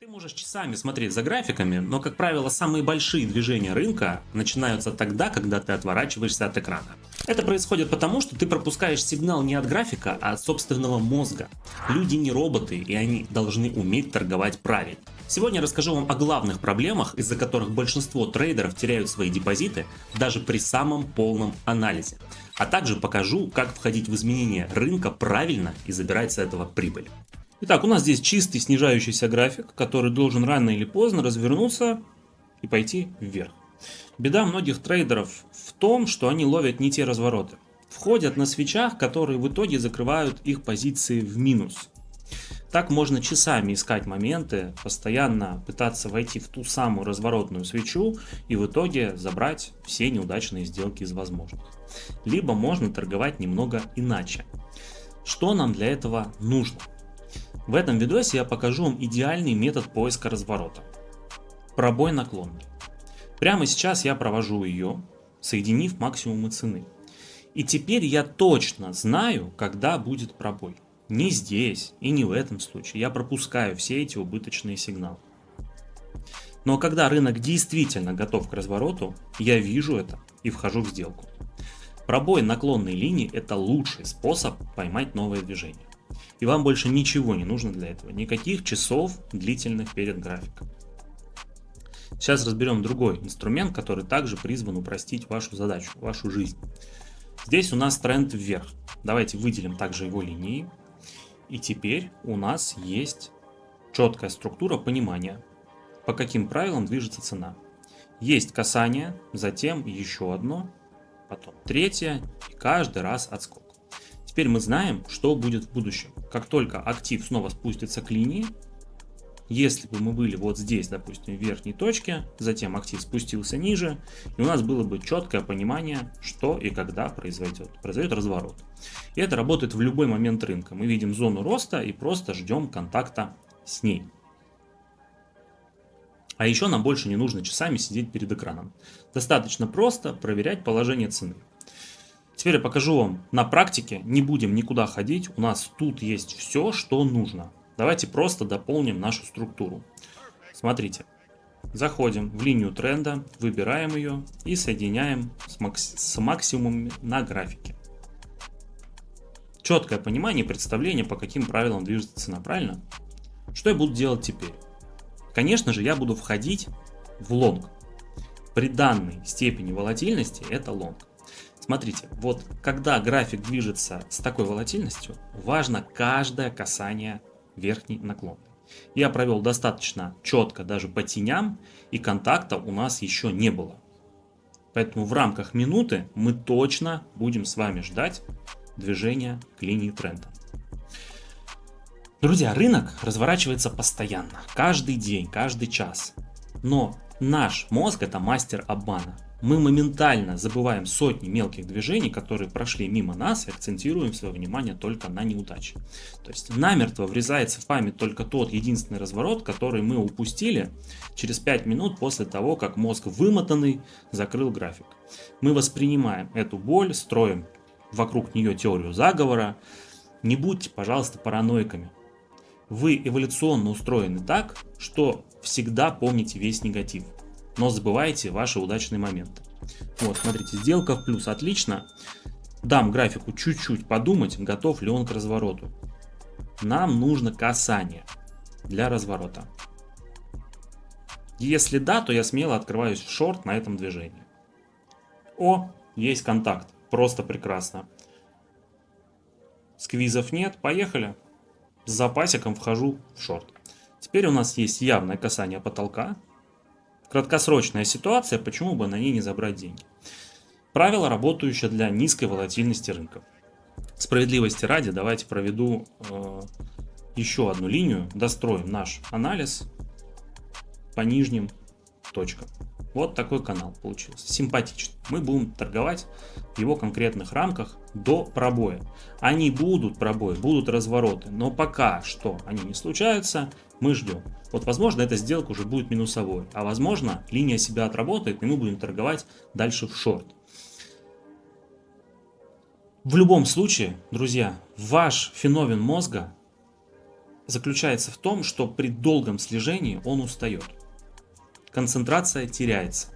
Ты можешь часами смотреть за графиками, но, как правило, самые большие движения рынка начинаются тогда, когда ты отворачиваешься от экрана. Это происходит потому, что ты пропускаешь сигнал не от графика, а от собственного мозга. Люди не роботы, и они должны уметь торговать правильно. Сегодня расскажу вам о главных проблемах, из-за которых большинство трейдеров теряют свои депозиты даже при самом полном анализе. А также покажу, как входить в изменения рынка правильно и забирать с этого прибыль. Итак, у нас здесь чистый снижающийся график, который должен рано или поздно развернуться и пойти вверх. Беда многих трейдеров в том, что они ловят не те развороты. Входят на свечах, которые в итоге закрывают их позиции в минус. Так можно часами искать моменты, постоянно пытаться войти в ту самую разворотную свечу и в итоге забрать все неудачные сделки из возможных. Либо можно торговать немного иначе. Что нам для этого нужно? В этом видосе я покажу вам идеальный метод поиска разворота. Пробой наклонный. Прямо сейчас я провожу ее, соединив максимумы цены. И теперь я точно знаю, когда будет пробой. Не здесь и не в этом случае. Я пропускаю все эти убыточные сигналы. Но когда рынок действительно готов к развороту, я вижу это и вхожу в сделку. Пробой наклонной линии – это лучший способ поймать новое движение. И вам больше ничего не нужно для этого. Никаких часов длительных перед графиком. Сейчас разберем другой инструмент, который также призван упростить вашу задачу, вашу жизнь. Здесь у нас тренд вверх. Давайте выделим также его линии. И теперь у нас есть четкая структура понимания, по каким правилам движется цена. Есть касание, затем еще одно, потом третье и каждый раз отскок. Теперь мы знаем, что будет в будущем. Как только актив снова спустится к линии, если бы мы были вот здесь, допустим, в верхней точке, затем актив спустился ниже, и у нас было бы четкое понимание, что и когда произойдет разворот. И это работает в любой момент рынка. Мы видим зону роста и просто ждем контакта с ней. А еще нам больше не нужно часами сидеть перед экраном. Достаточно просто проверять положение цены. Теперь я покажу вам на практике, не будем никуда ходить, у нас тут есть все, что нужно. Давайте просто дополним нашу структуру. Смотрите, заходим в линию тренда, выбираем ее и соединяем с максимумом на графике. Четкое понимание и представление, по каким правилам движется цена, правильно? Что я буду делать теперь? Конечно же, я буду входить в лонг. При данной степени волатильности это лонг. Смотрите, вот когда график движется с такой волатильностью, важно каждое касание верхней наклонной. Я провел достаточно четко даже по теням, и контакта у нас еще не было. Поэтому в рамках минуты мы точно будем с вами ждать движения к линии тренда. Друзья, рынок разворачивается постоянно, каждый день, каждый час. Но наш мозг – это мастер обмана. Мы моментально забываем сотни мелких движений, которые прошли мимо нас, и акцентируем свое внимание только на неудаче. То есть намертво врезается в память только тот единственный разворот, который мы упустили через 5 минут после того, как мозг вымотанный закрыл график. Мы воспринимаем эту боль, строим вокруг нее теорию заговора. Не будьте, пожалуйста, параноиками. Вы эволюционно устроены так, что всегда помните весь негатив, но забывайте ваши удачные моменты. Вот, смотрите, сделка в плюс, отлично. Дам графику чуть-чуть подумать, готов ли он к развороту. Нам нужно касание для разворота. Если да, то я смело открываюсь в шорт на этом движении. О, есть контакт, просто прекрасно. Сквизов нет, поехали. С запасиком вхожу в шорт. Теперь у нас есть явное касание потолка. Краткосрочная ситуация, почему бы на ней не забрать деньги. Правило, работающее для низкой волатильности рынка. Справедливости ради, давайте проведу еще одну линию, достроим наш анализ по нижним точкам. Вот такой канал получился, симпатичный. Мы будем торговать в его конкретных рамках до пробоя. Они будут пробои, будут развороты, но пока что они не случаются, мы ждем. Вот возможно эта сделка уже будет минусовой, а возможно линия себя отработает и мы будем торговать дальше в шорт. В любом случае, друзья, ваш феномен мозга заключается в том, что при долгом слежении он устает. Концентрация теряется.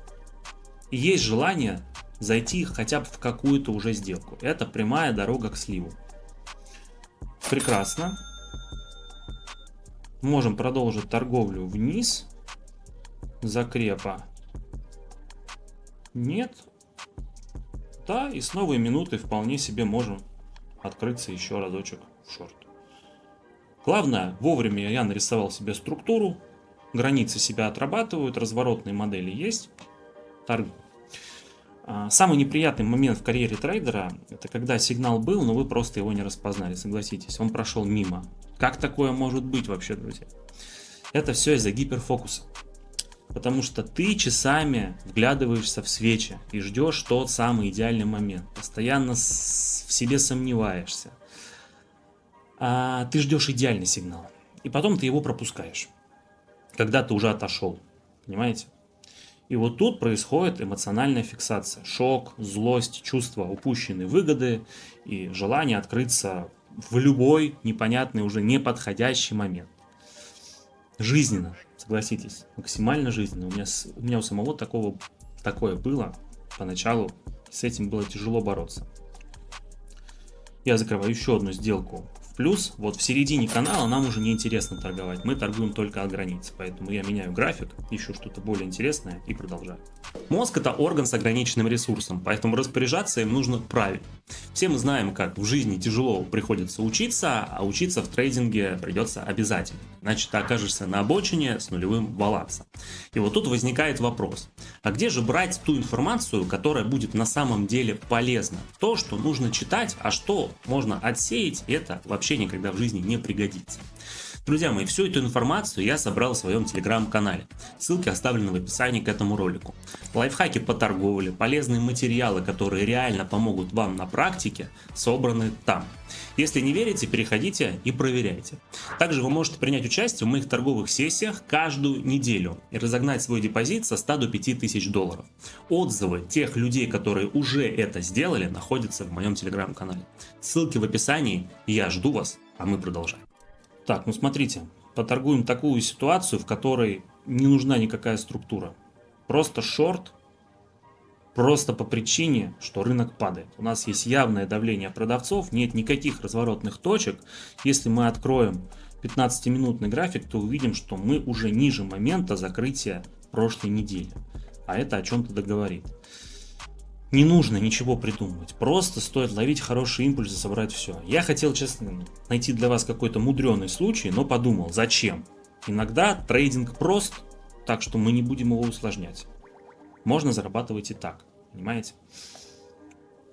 И есть желание зайти хотя бы в какую-то уже сделку. Это прямая дорога к сливу. Прекрасно. Можем продолжить торговлю вниз. Закрепа нет. Да, и с новой минуты вполне себе можем открыться еще разочек в шорт. Главное, вовремя я нарисовал себе структуру. Границы себя отрабатывают, разворотные модели есть. Торгую. Самый неприятный момент в карьере трейдера — это когда сигнал был, но вы просто его не распознали, согласитесь, он прошел мимо. Как такое может быть вообще, друзья? Это все из-за гиперфокуса. Потому что ты часами вглядываешься в свечи и ждешь тот самый идеальный момент. Постоянно в себе сомневаешься. Ты ждешь идеальный сигнал. И потом ты его пропускаешь, когда ты уже отошел. Понимаете? И вот тут происходит эмоциональная фиксация. Шок, злость, чувство упущенной выгоды и желание открыться в любой непонятный, уже неподходящий момент. Жизненно, согласитесь, максимально жизненно. У меня у самого такое было поначалу, с этим было тяжело бороться. Я закрываю еще одну сделку в плюс. Вот в середине канала нам уже не интересно торговать. Мы торгуем только от границы. Поэтому я меняю график, ищу что-то более интересное и продолжаю. Мозг — это орган с ограниченным ресурсом, поэтому распоряжаться им нужно правильно. Все мы знаем, как в жизни тяжело приходится учиться, а учиться в трейдинге придется обязательно. Иначе ты окажешься на обочине с нулевым балансом. И вот тут возникает вопрос: а где же брать ту информацию, которая будет на самом деле полезна? То, что нужно читать, а что можно отсеять, это вообще никогда в жизни не пригодится. Друзья мои, всю эту информацию я собрал в своем телеграм-канале. Ссылки оставлены в описании к этому ролику. Лайфхаки по торговле, полезные материалы, которые реально помогут вам на практике, собраны там. Если не верите, переходите и проверяйте. Также вы можете принять участие в моих торговых сессиях каждую неделю и разогнать свой депозит со 100 до 5000 долларов. Отзывы тех людей, которые уже это сделали, находятся в моем телеграм-канале. Ссылки в описании, я жду вас, а мы продолжаем. Так, ну смотрите, поторгуем такую ситуацию, в которой не нужна никакая структура. Просто шорт, просто по причине, что рынок падает. У нас есть явное давление продавцов, нет никаких разворотных точек. Если мы откроем 15-минутный график, то увидим, что мы уже ниже момента закрытия прошлой недели. А это о чем-то договорит. Не нужно ничего придумывать, просто стоит ловить хороший импульс и собрать все. Я хотел, честно, найти для вас какой-то мудреный случай, но подумал, зачем? Иногда трейдинг прост, так что мы не будем его усложнять. Можно зарабатывать и так, понимаете?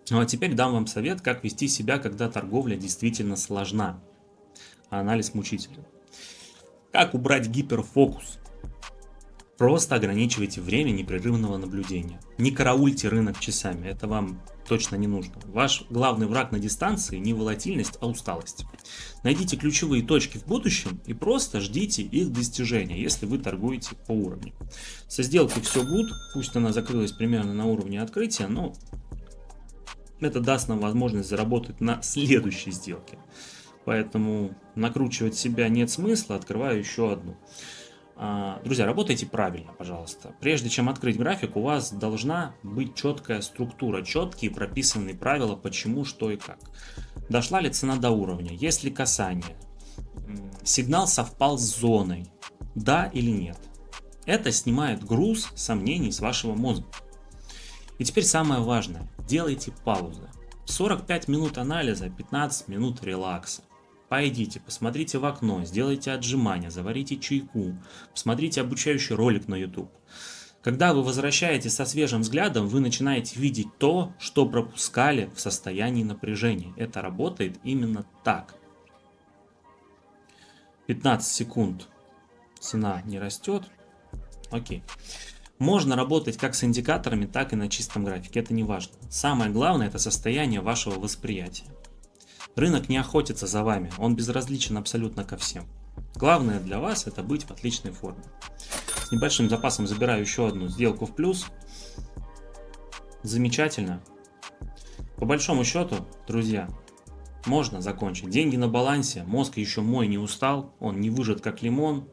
Ну а теперь дам вам совет, как вести себя, когда торговля действительно сложна, а анализ мучителен. Как убрать гиперфокус? Просто ограничивайте время непрерывного наблюдения. Не караульте рынок часами, это вам точно не нужно. Ваш главный враг на дистанции не волатильность, а усталость. Найдите ключевые точки в будущем и просто ждите их достижения, если вы торгуете по уровню. Со сделкой все good, пусть она закрылась примерно на уровне открытия, но это даст нам возможность заработать на следующей сделке. Поэтому накручивать себя нет смысла, открываю еще одну. Друзья, работайте правильно, пожалуйста. Прежде чем открыть график, у вас должна быть четкая структура, четкие прописанные правила, почему, что и как. Дошла ли цена до уровня, есть ли касание, сигнал совпал с зоной, да или нет. Это снимает груз сомнений с вашего мозга. И теперь самое важное, делайте паузы. 45 минут анализа, 15 минут релакса. Пойдите, посмотрите в окно, сделайте отжимания, заварите чайку, посмотрите обучающий ролик на YouTube. Когда вы возвращаетесь со свежим взглядом, вы начинаете видеть то, что пропускали в состоянии напряжения. Это работает именно так. 15 секунд цена не растет. Окей. Можно работать как с индикаторами, так и на чистом графике, это не важно. Самое главное — это состояние вашего восприятия. Рынок не охотится за вами, он безразличен абсолютно ко всем. Главное для вас — это быть в отличной форме. С небольшим запасом забираю еще одну сделку в плюс. Замечательно. По большому счету, друзья, можно закончить. Деньги на балансе, мозг еще мой не устал, он не выжат как лимон.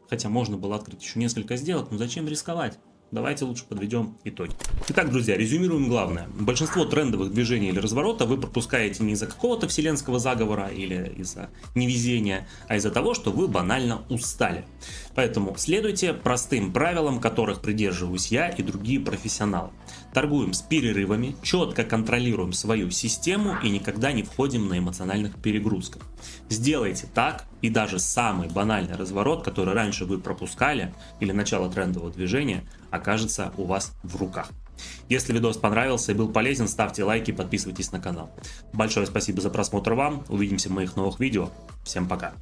Хотя можно было открыть еще несколько сделок, но зачем рисковать? Давайте лучше подведем итоги. Итак, друзья, резюмируем главное. Большинство трендовых движений или разворота вы пропускаете не из-за какого-то вселенского заговора или из-за невезения, а из-за того, что вы банально устали. Поэтому следуйте простым правилам, которых придерживаюсь я и другие профессионалы. Торгуем с перерывами, четко контролируем свою систему и никогда не входим на эмоциональных перегрузках. Сделайте так, и даже самый банальный разворот, который раньше вы пропускали, или начало трендового движения, окажется у вас в руках. Если видос понравился и был полезен, ставьте лайки и подписывайтесь на канал. Большое спасибо за просмотр вам, увидимся в моих новых видео. Всем пока!